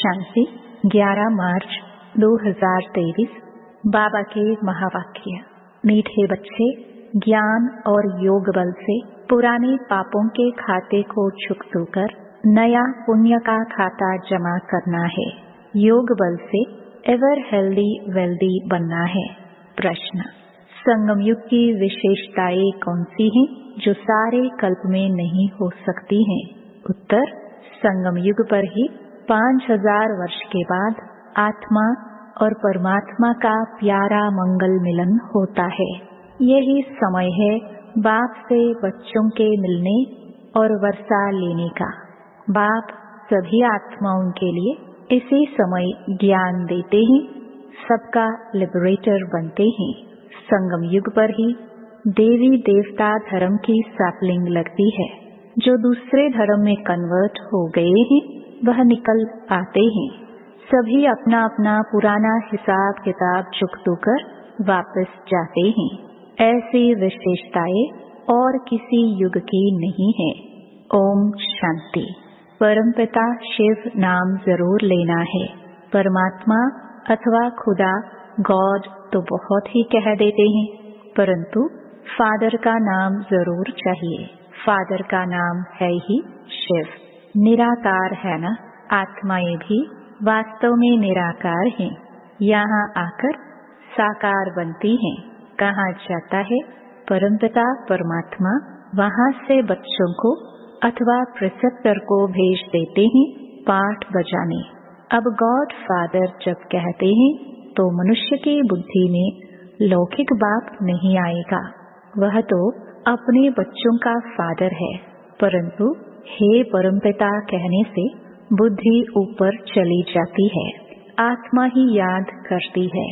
शांति 11 मार्च 2023। बाबा के महावाक्य। मीठे बच्चे, ज्ञान और योग बल से पुराने पापों के खाते को चुकतोकर नया पुण्य का खाता जमा करना है। योग बल से एवर हेल्दी वेल्दी बनना है। प्रश्न: संगम युग की विशेषताएं कौन सी हैं जो सारे कल्प में नहीं हो सकती हैं? उत्तर: संगम युग पर ही 5000 वर्ष के बाद आत्मा और परमात्मा का प्यारा मंगल मिलन होता है। यही समय है बाप से बच्चों के मिलने और वर्षा लेने का। बाप सभी आत्माओं के लिए इसी समय ज्ञान देते हैं, सबका लिबरेटर बनते हैं। संगम युग पर ही देवी देवता धर्म की सैपलिंग लगती है। जो दूसरे धर्म में कन्वर्ट हो गए हैं वह निकल आते हैं। सभी अपना अपना पुराना हिसाब किताब चुकतोकर वापस जाते हैं। ऐसी विशेषताएं और किसी युग की नहीं है। ओम शांति। परमपिता शिव नाम जरूर लेना है। परमात्मा अथवा खुदा, गॉड तो बहुत ही कह देते हैं, परंतु फादर का नाम जरूर चाहिए। फादर का नाम है ही शिव। निराकार है ना। आत्माएं भी वास्तव में निराकार हैं। यहाँ आकर साकार बनती हैं। कहाँ जाता है परमपिता परमात्मा, वहाँ से बच्चों को अथवा प्रिसेप्टर को भेज देते हैं पाठ बजाने। अब गॉड फादर जब कहते हैं तो मनुष्य की बुद्धि में लौकिक बाप नहीं आएगा। वह तो अपने बच्चों का फादर है, परंतु हे परमपिता कहने से बुद्धि ऊपर चली जाती है। आत्मा ही याद करती है।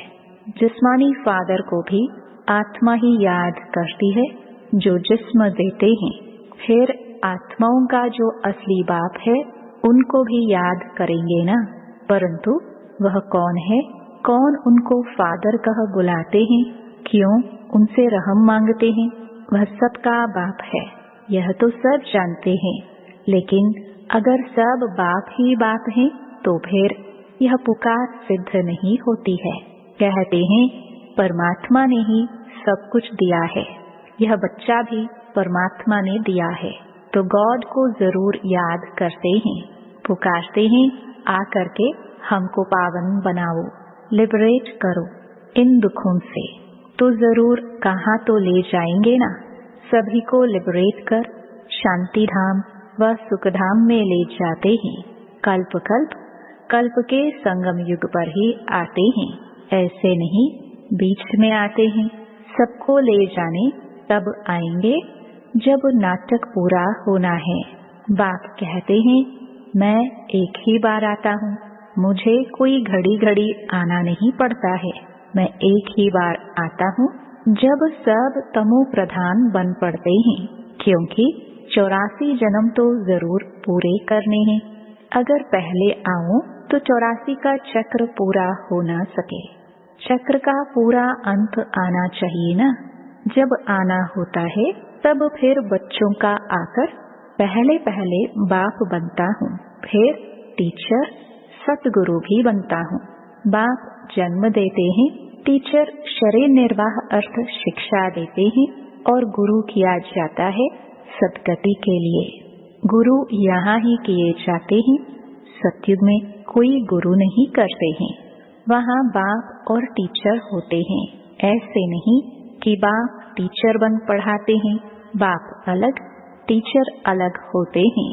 जिस्मानी फादर को भी आत्मा ही याद करती है जो जिस्म देते हैं। फिर आत्माओं का जो असली बाप है उनको भी याद करेंगे ना। परंतु वह कौन है? कौन उनको फादर कह बुलाते हैं? क्यों उनसे रहम मांगते हैं? वह सबका बाप है। यह तो सब जानते हैं, लेकिन अगर सब बाप ही बाप हैं तो फिर यह पुकार सिद्ध नहीं होती है। कहते हैं परमात्मा ने ही सब कुछ दिया है। यह बच्चा भी परमात्मा ने दिया है, तो गॉड को जरूर याद करते हैं, पुकारते हैं आकर के हमको पावन बनाओ, लिबरेट करो इन दुखों से। तो जरूर कहाँ तो ले जाएंगे ना। सभी को लिबरेट कर शांति धाम व सुखधाम में ले जाते हैं। कल्प कल्प के संगम युग पर ही आते हैं। ऐसे नहीं बीच में आते हैं। सबको ले जाने तब आएंगे जब नाटक पूरा होना है। बाप कहते हैं मैं एक ही बार आता हूँ, मुझे कोई घड़ी घड़ी आना नहीं पड़ता है। मैं एक ही बार आता हूँ जब सब तमो प्रधान बन पड़ते हैं, क्योंकि 84 जन्म तो जरूर पूरे करने हैं। अगर पहले आऊं तो 84 का चक्र पूरा हो ना सके। चक्र का पूरा अंत आना चाहिए ना। जब आना होता है तब फिर बच्चों का आकर पहले पहले बाप बनता हूँ, फिर टीचर सतगुरु भी बनता हूँ। बाप जन्म देते हैं, टीचर शरीर निर्वाह अर्थ शिक्षा देते हैं और गुरु किया जाता है सदगति के लिए। गुरु यहाँ ही किए जाते हैं। सतयुग में कोई गुरु नहीं करते हैं, वहाँ बाप और टीचर होते हैं। ऐसे नहीं कि बाप टीचर बन पढ़ाते हैं, बाप अलग टीचर अलग होते हैं।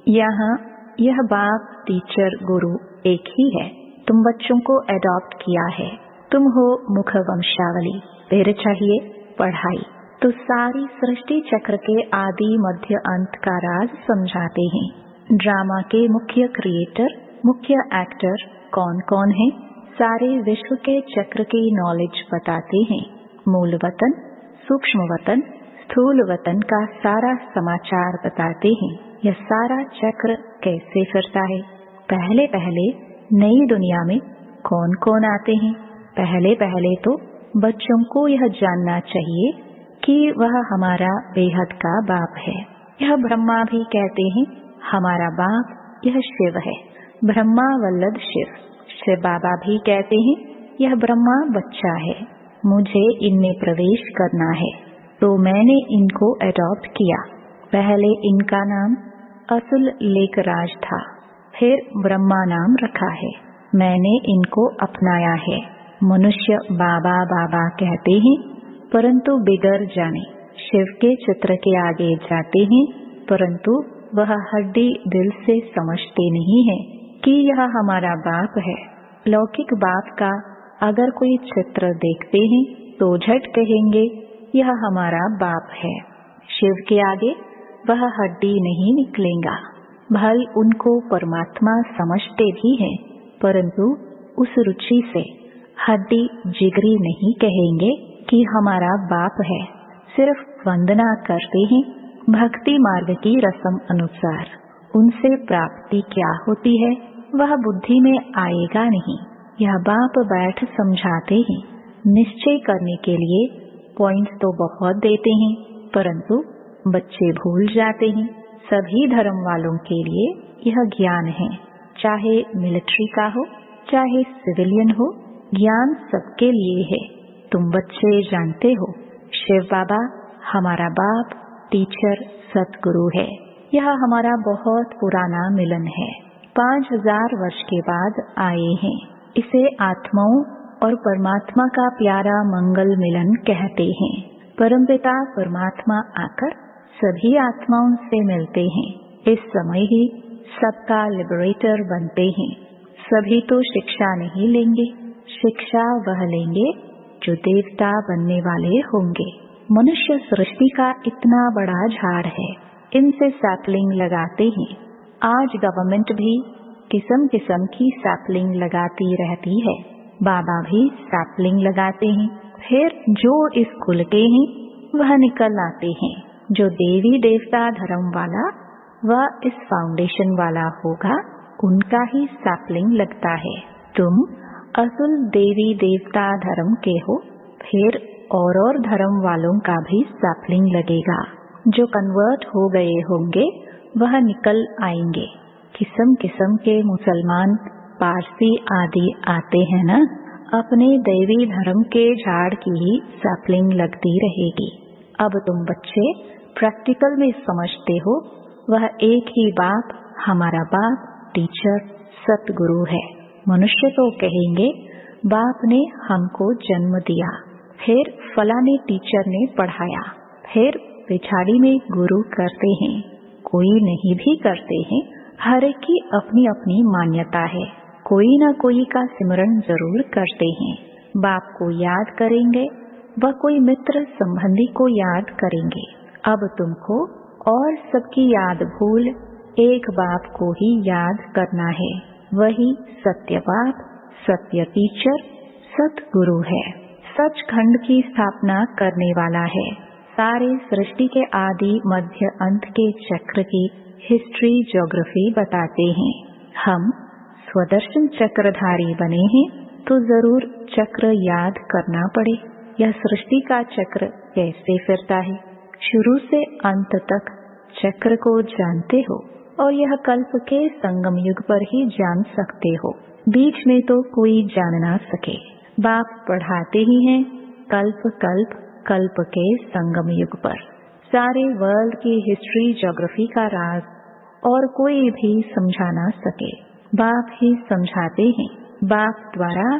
यहाँ यह बाप टीचर गुरु एक ही है। तुम बच्चों को एडॉप्ट किया है। तुम हो मुख वंशावली, फिर चाहिए पढ़ाई। तो सारी सृष्टि चक्र के आदि मध्य अंत का राज समझाते हैं। ड्रामा के मुख्य क्रिएटर, मुख्य एक्टर कौन कौन है, सारे विश्व के चक्र की नॉलेज बताते हैं। मूल वतन, सूक्ष्म वतन, स्थूल वतन का सारा समाचार बताते हैं। यह सारा चक्र कैसे फिरता है। पहले पहले नई दुनिया में कौन कौन आते हैं। पहले पहले तो बच्चों को यह जानना चाहिए कि वह हमारा बेहद का बाप है। यह ब्रह्मा भी कहते हैं हमारा बाप यह शिव है। ब्रह्मा वल्लभ शिव। शिव बाबा भी कहते हैं यह ब्रह्मा बच्चा है, मुझे इनमें प्रवेश करना है, तो मैंने इनको अडॉप्ट किया। पहले इनका नाम असुल लेकराज था, फिर ब्रह्मा नाम रखा है। मैंने इनको अपनाया है। मनुष्य बाबा बाबा कहते हैं, परंतु बिगड़ जाने शिव के चित्र के आगे जाते हैं, परंतु वह हड्डी दिल से समझते नहीं है कि यह हमारा बाप है। लौकिक बाप का अगर कोई चित्र देखते हैं तो झट कहेंगे यह हमारा बाप है। शिव के आगे वह हड्डी नहीं निकलेगा। भले उनको परमात्मा समझते भी हैं, परंतु उस रुचि से हड्डी जिगरी नहीं कहेंगे कि हमारा बाप है। सिर्फ वंदना करते हैं भक्ति मार्ग की रस्म अनुसार। उनसे प्राप्ति क्या होती है वह बुद्धि में आएगा नहीं। यह बाप बैठ समझाते हैं। निश्चय करने के लिए पॉइंट्स तो बहुत देते हैं, परंतु बच्चे भूल जाते हैं। सभी धर्म वालों के लिए यह ज्ञान है, चाहे मिलिट्री का हो चाहे सिविलियन हो, ज्ञान सबके लिए है। तुम बच्चे जानते हो शिव बाबा हमारा बाप, टीचर, सतगुरु है। यह हमारा बहुत पुराना मिलन है। 5000 वर्ष के बाद आए हैं। इसे आत्माओं और परमात्मा का प्यारा मंगल मिलन कहते हैं। परमपिता परमात्मा आकर सभी आत्माओं से मिलते हैं। इस समय ही सबका लिबरेटर बनते हैं। सभी तो शिक्षा नहीं लेंगे, शिक्षा वह लेंगे जो देवता बनने वाले होंगे। मनुष्य सृष्टि का इतना बड़ा झाड़ है, इनसे सैपलिंग लगाते हैं। आज गवर्नमेंट भी किस्म किस्म की सैपलिंग लगाती रहती है। बाबा भी सैपलिंग लगाते हैं। फिर जो इस कुल के हैं वह निकल आते हैं। जो देवी देवता धर्म वाला वह इस फाउंडेशन वाला होगा, उनका ही सैपलिंग लगता है। तुम असुल देवी देवता धर्म के हो, फिर और धर्म वालों का भी सैपलिंग लगेगा। जो कन्वर्ट हो गए होंगे वह निकल आएंगे। किस्म किस्म के मुसलमान, पारसी आदि आते हैं ना, अपने देवी धर्म के झाड़ की ही सैपलिंग लगती रहेगी। अब तुम बच्चे प्रैक्टिकल में समझते हो, वह एक ही बाप हमारा बाप, टीचर, सतगुरु है। मनुष्य तो कहेंगे बाप ने हमको जन्म दिया, फिर फलाने टीचर ने पढ़ाया, फिर पिछाड़ी में गुरु करते हैं। कोई नहीं भी करते हैं। हर एक की अपनी अपनी मान्यता है। कोई न कोई का सिमरन जरूर करते हैं। बाप को याद करेंगे, वह कोई मित्र संबंधी को याद करेंगे। अब तुमको और सबकी याद भूल एक बाप को ही याद करना है। वही सत्य बाप, सत्य टीचर, सतगुरु है। सचखंड की स्थापना करने वाला है। सारे सृष्टि के आदि मध्य अंत के चक्र की हिस्ट्री ज्योग्राफी बताते हैं। हम स्वदर्शन चक्रधारी बने हैं तो जरूर चक्र याद करना पड़े। यह सृष्टि का चक्र कैसे फिरता है, शुरू से अंत तक चक्र को जानते हो, और यह कल्प के संगम युग पर ही जान सकते हो। बीच में तो कोई जान ना सके। बाप पढ़ाते ही हैं कल्प कल्प कल्प के संगम युग पर। सारे वर्ल्ड की हिस्ट्री ज्योग्राफी का राज और कोई भी समझा ना सके, बाप ही समझाते हैं। बाप द्वारा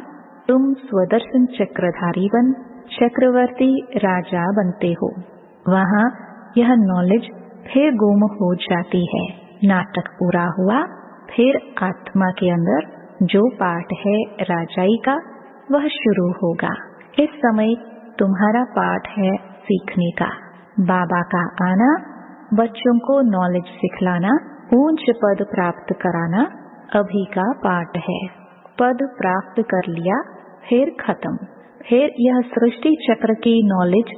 तुम स्वदर्शन चक्रधारी बन चक्रवर्ती राजा बनते हो। वहाँ यह नॉलेज फिर गुम हो जाती है। नाटक पूरा हुआ, फिर आत्मा के अंदर जो पाठ है राजाई का वह शुरू होगा। इस समय तुम्हारा पाठ है सीखने का। बाबा का आना, बच्चों को नॉलेज सिखलाना, ऊंच पद प्राप्त कराना अभी का पाठ है। पद प्राप्त कर लिया फिर खत्म। फिर यह सृष्टि चक्र की नॉलेज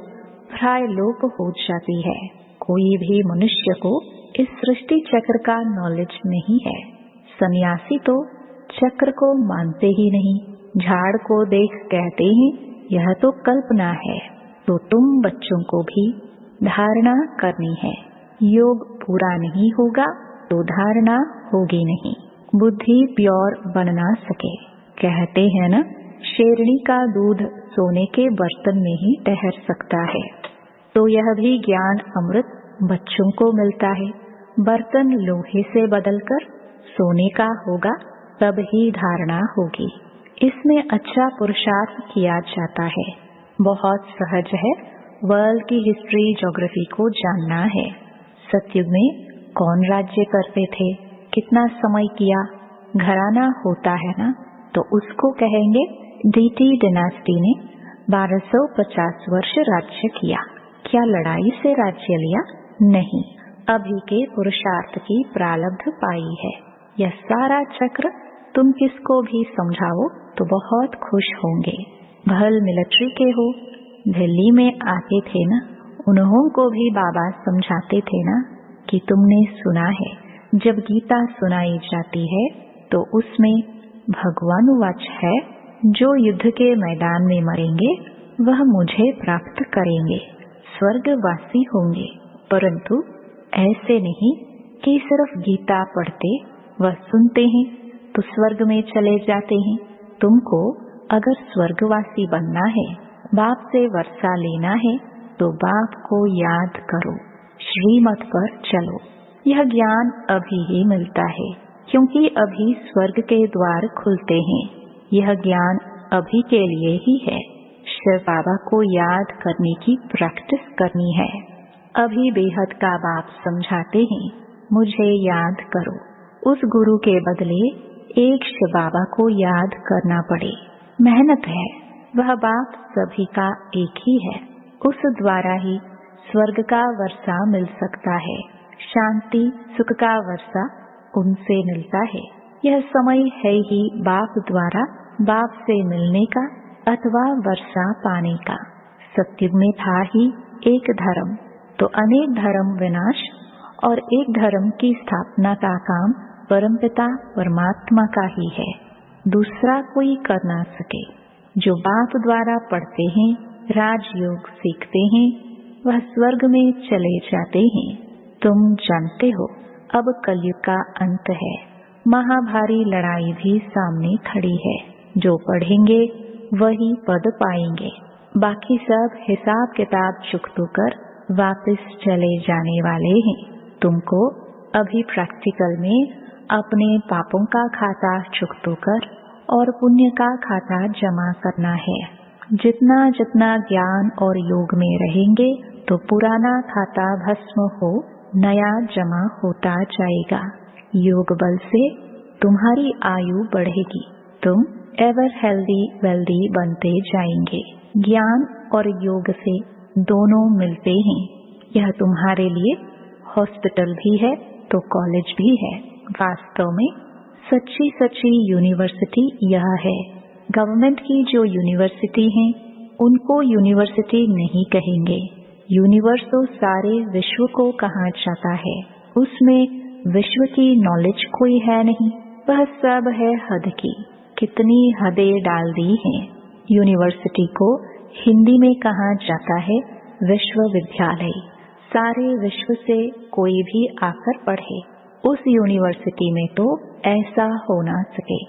प्राय लोप हो जाती है। कोई भी मनुष्य को इस सृष्टि चक्र का नॉलेज नहीं है। सन्यासी तो चक्र को मानते ही नहीं। झाड़ को देख कहते हैं यह तो कल्पना है। तो तुम बच्चों को भी धारणा करनी है। योग पूरा नहीं होगा तो धारणा होगी नहीं। बुद्धि प्योर बन ना सके। कहते हैं ना, शेरनी का दूध सोने के बर्तन में ही ठहर सकता है। तो यह भी ज्ञान अमृत बच्चों को मिलता है। बर्तन लोहे से बदलकर सोने का होगा, तब ही धारणा होगी। इसमें अच्छा पुरुषार्थ किया जाता है। बहुत सहज है वर्ल्ड की हिस्ट्री ज्योग्राफी को जानना है। सतयुग में कौन राज्य करते थे, कितना समय किया, घराना होता है ना, तो उसको कहेंगे डीटी डिनास्टी ने 1250 वर्ष राज्य किया। क्या लड़ाई से राज्य लिया? नहीं, अभी के पुरुषार्थ की प्रारब्ध पाई है। यह सारा चक्र तुम किसको भी समझाओ तो बहुत खुश होंगे। भल मिलिट्री के हो, दिल्ली में आते थे ना, उन्हों को भी बाबा समझाते थे ना कि तुमने सुना है, जब गीता सुनाई जाती है तो उसमें भगवान वाच है, जो युद्ध के मैदान में मरेंगे वह मुझे प्राप्त करेंगे, स्वर्गवासी होंगे। परंतु ऐसे नहीं कि सिर्फ गीता पढ़ते व सुनते हैं तो स्वर्ग में चले जाते हैं। तुमको अगर स्वर्गवासी बनना है, बाप से वर्षा लेना है, तो बाप को याद करो, श्रीमत पर चलो। यह ज्ञान अभी ही मिलता है, क्योंकि अभी स्वर्ग के द्वार खुलते हैं। यह ज्ञान अभी के लिए ही है। शिव बाबा को याद करने की प्रैक्टिस करनी है। अभी बेहद का बाप समझाते हैं, मुझे याद करो। उस गुरु के बदले एक शिव बाबा को याद करना पड़े, मेहनत है। वह बाप सभी का एक ही है, उस द्वारा ही स्वर्ग का वर्षा मिल सकता है। शांति सुख का वर्षा उनसे मिलता है। यह समय है ही बाप द्वारा बाप से मिलने का अथवा वर्षा पाने का। सतयुग में था ही एक धर्म, तो अनेक धर्म विनाश और एक धर्म की स्थापना का काम परमपिता परमात्मा का ही है, दूसरा कोई कर ना सके। जो बाप द्वारा पढ़ते हैं, राजयोग सीखते हैं, वह स्वर्ग में चले जाते हैं। तुम जानते हो अब कलयुग का अंत है, महाभारी लड़ाई भी सामने खड़ी है। जो पढ़ेंगे वही पद पाएंगे, बाकी सब हिसाब किताब चुकतो कर वापस चले जाने वाले हैं। तुमको अभी प्रैक्टिकल में अपने पापों का खाता चुकतो कर और पुण्य का खाता जमा करना है। जितना जितना ज्ञान और योग में रहेंगे तो पुराना खाता भस्म हो नया जमा होता जाएगा। योग बल से तुम्हारी आयु बढ़ेगी, तुम एवर हेल्दी वेल्दी बनते जाएंगे। ज्ञान और योग से दोनों मिलते हैं। यह तुम्हारे लिए हॉस्पिटल भी है तो कॉलेज भी है। वास्तव में सच्ची सच्ची यूनिवर्सिटी यह है। गवर्नमेंट की जो यूनिवर्सिटी हैं उनको यूनिवर्सिटी नहीं कहेंगे। यूनिवर्स तो सारे विश्व को कहा जाता है, उसमें विश्व की नॉलेज कोई है नहीं, वह सब है हद की। कितनी हदें डाल दी हैं। यूनिवर्सिटी को हिंदी में कहा जाता है विश्वविद्यालय। सारे विश्व से कोई भी आकर पढ़े, उस यूनिवर्सिटी में तो ऐसा हो ना सके।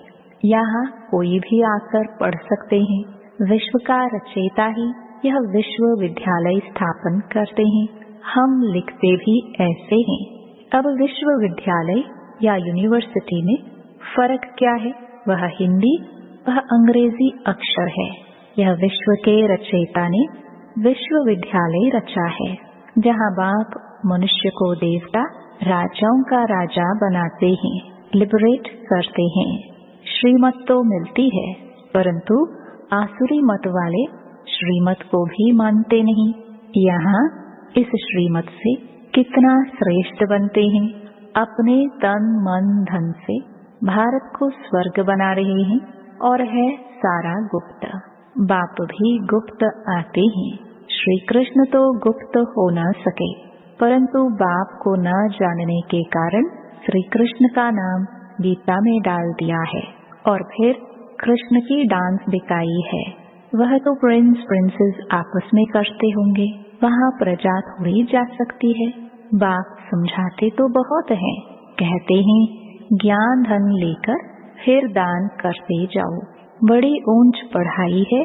यहाँ कोई भी आकर पढ़ सकते हैं। विश्व का रचयिता ही यह विश्वविद्यालय स्थापन करते हैं। हम लिखते भी ऐसे हैं। अब विश्वविद्यालय या यूनिवर्सिटी में फर्क क्या है? वह हिंदी, वह अंग्रेजी अक्षर है। यह विश्व के रचयिता ने विश्वविद्यालय रचा है, जहाँ बाप मनुष्य को देवता, राजाओं का राजा बनाते हैं, लिबरेट करते हैं। श्रीमत तो मिलती है, परंतु आसुरी मत वाले श्रीमत को भी मानते नहीं। यहाँ इस श्रीमत से कितना श्रेष्ठ बनते हैं। अपने तन मन धन से भारत को स्वर्ग बना रहे हैं और है सारा गुप्त। बाप भी गुप्त आते हैं। श्री कृष्ण तो गुप्त हो न सके, परंतु बाप को न जानने के कारण श्री कृष्ण का नाम गीता में डाल दिया है और फिर कृष्ण की डांस दिखाई है। वह तो प्रिंस प्रिंसेस आपस में करते होंगे, वहाँ प्रजा थोड़ी जा सकती है। बाप समझाते तो बहुत हैं, कहते हैं ज्ञान धन लेकर फिर दान करते जाओ। बड़ी ऊंच पढ़ाई है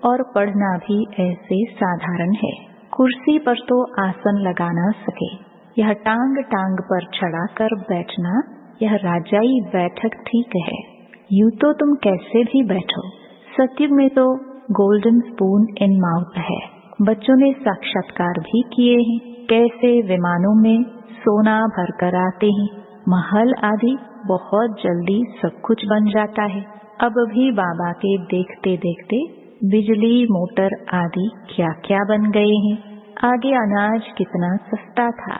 और पढ़ना भी ऐसे साधारण है। कुर्सी पर तो आसन लगा न सके, यह टांग टांग पर चढ़ाकर बैठना, यह राजाई बैठक ठीक है। यूं तो तुम कैसे भी बैठो। सत्युग में तो गोल्डन स्पून इन माउथ है। बच्चों ने साक्षात्कार भी किए हैं, कैसे विमानों में सोना भरकर आते हैं, महल आदि बहुत जल्दी सब कुछ बन जाता है। अब भी बाबा के देखते देखते बिजली मोटर आदि क्या क्या बन गए हैं। आगे अनाज कितना सस्ता था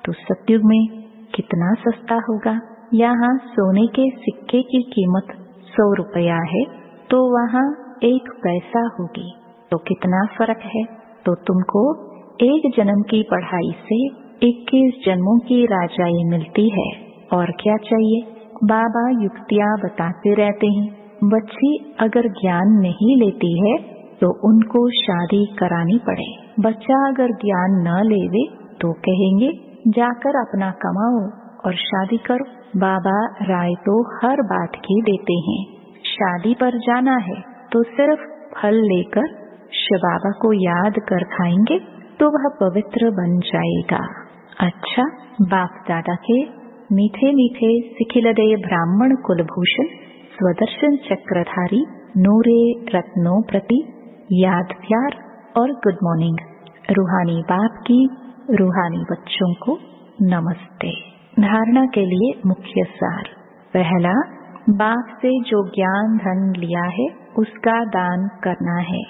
तो सत्युग में कितना सस्ता होगा। यहाँ सोने के सिक्के की कीमत 100 रुपया है तो वहाँ 1 पैसा होगी, तो कितना फर्क है। तो तुमको एक जन्म की पढ़ाई से 21 जन्मों की राजाई मिलती है, और क्या चाहिए। बाबा युक्तियाँ बताते रहते हैं। बच्ची अगर ज्ञान नहीं लेती है तो उनको शादी करानी पड़े। बच्चा अगर ज्ञान न लेवे तो कहेंगे जाकर अपना कमाओ और शादी करो। बाबा राय तो हर बात की देते हैं। शादी पर जाना है तो सिर्फ फल लेकर शिव बाबा को याद कर खाएंगे तो वह पवित्र बन जाएगा। अच्छा, बाप दादा के मीठे मीठे सिखिलदे ब्राह्मण कुलभूषण स्वदर्शन चक्रधारी नूरे रत्नों प्रति याद प्यार और गुड मॉर्निंग। रूहानी बाप की रूहानी बच्चों को नमस्ते। धारणा के लिए मुख्य सार। पहला, बाप से जो ज्ञान धन लिया है उसका दान करना है।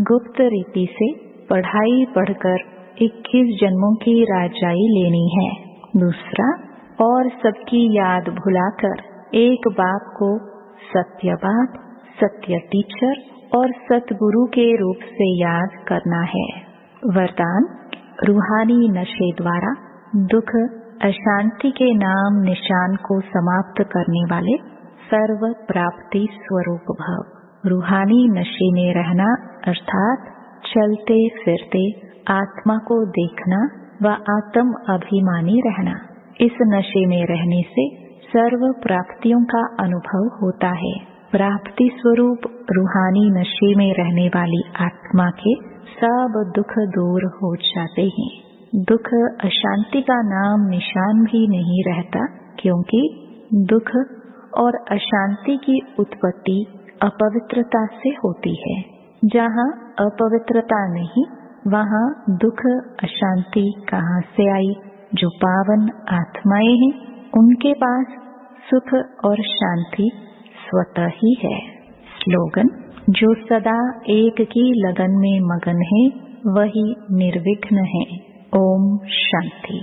गुप्त रीति से पढ़ाई पढ़कर 21 जन्मों की राजाई लेनी है। दूसरा, और सबकी याद भुलाकर एक बाप को सत्य बाप, सत्य टीचर और सतगुरु के रूप से याद करना है। वरदान, रूहानी नशे द्वारा दुख अशांति के नाम निशान को समाप्त करने वाले सर्व प्राप्ति स्वरूप भव। रूहानी नशे में रहना अर्थात चलते फिरते आत्मा को देखना व आत्म अभिमानी रहना। इस नशे में रहने से सर्व प्राप्तियों का अनुभव होता है। प्राप्ति स्वरूप रूहानी नशे में रहने वाली आत्मा के सब दुख दूर हो जाते हैं। दुख अशांति का नाम निशान भी नहीं रहता, क्योंकि दुख और अशांति की उत्पत्ति अपवित्रता से होती है। जहाँ अपवित्रता नहीं वहाँ दुख अशांति कहाँ से आई। जो पावन आत्माएं हैं उनके पास सुख और शांति स्वतः ही है। स्लोगन, जो सदा एक की लगन में मगन है वही निर्विघ्न है। ओम शांति।